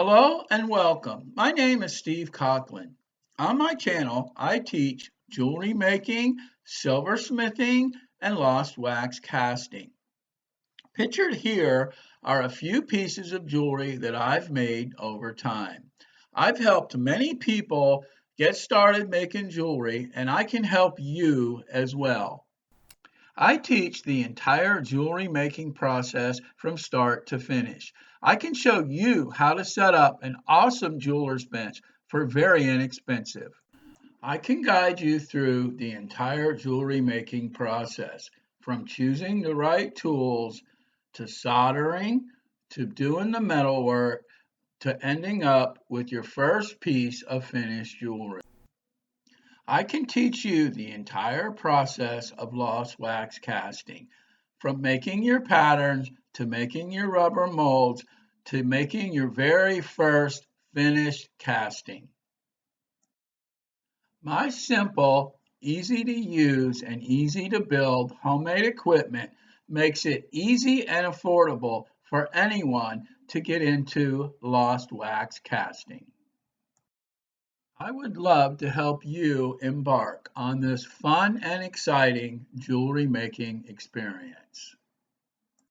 Hello and welcome. My name is Steve Conklin. On my channel, I teach jewelry making, silversmithing, and lost wax casting. Pictured here are a few pieces of jewelry that I've made over time. I've helped many people get started making jewelry, and I can help you as well. I teach the entire jewelry making process from start to finish. I can show you how to set up an awesome jeweler's bench for very inexpensive. I can guide you through the entire jewelry making process, from choosing the right tools to soldering to doing the metalwork to ending up with your first piece of finished jewelry. I can teach you the entire process of lost wax casting, from making your patterns to making your rubber molds to making your very first finished casting. My simple, easy to use, and easy to build homemade equipment makes it easy and affordable for anyone to get into lost wax casting. I would love to help you embark on this fun and exciting jewelry making experience.